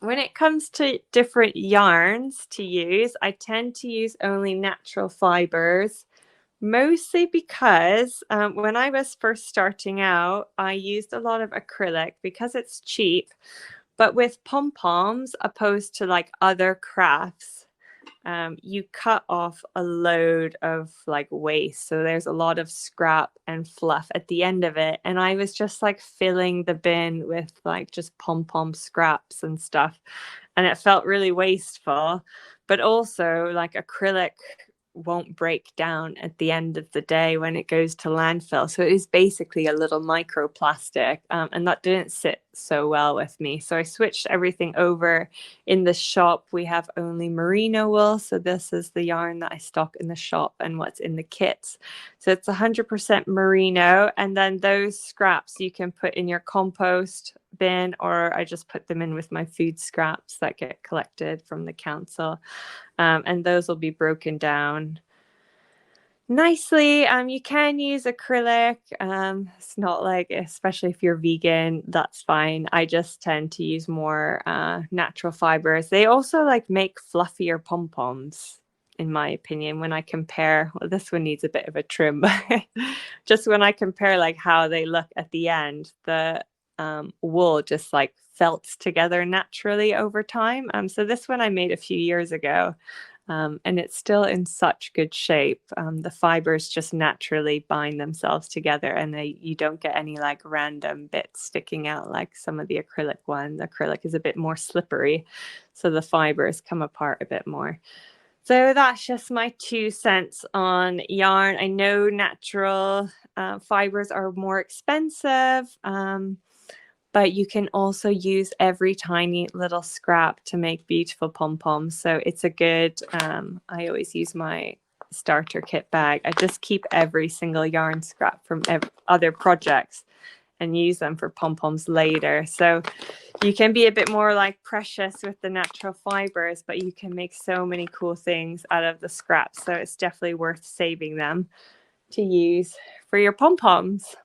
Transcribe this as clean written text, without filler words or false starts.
When it comes to different yarns to use, I tend to use only natural fibres, mostly because when I was first starting out, I used a lot of acrylic because it's cheap. But with pom poms, opposed to like other crafts, you cut off a load of like waste. So there's a lot of scrap and fluff at the end of it. And I was just like filling the bin with like just pom pom scraps and stuff. And it felt really wasteful. But also, like acrylic won't break down at the end of the day when it goes to landfill. So it is basically a little microplastic. And that didn't sit so well with me. So I switched everything over. In the shop, we have only merino wool. So this is the yarn that I stock in the shop and what's in the kits. So it's 100% merino. And then those scraps you can put in your compost bin, or I just put them in with my food scraps that get collected from the council. And those will be broken down nicely. You can use acrylic. It's not like, especially if you're vegan, that's fine. I just tend to use more natural fibers. They also like make fluffier pom poms, in my opinion. When I compare, well, this one needs a bit of a trim, but just when I compare like how they look at the end, the wool just like felts together naturally over time. So this one I made a few years ago. And it's still in such good shape. The fibers just naturally bind themselves together, and you don't get any like random bits sticking out like some of the acrylic one. The acrylic is a bit more slippery, so the fibers come apart a bit more. So that's just my 2 cents on yarn. I know natural fibers are more expensive. But you can also use every tiny little scrap to make beautiful pom-poms. So it's a good, I always use my starter kit bag. I just keep every single yarn scrap from other projects and use them for pom-poms later. So you can be a bit more like precious with the natural fibers, but you can make so many cool things out of the scraps. So it's definitely worth saving them to use for your pom-poms.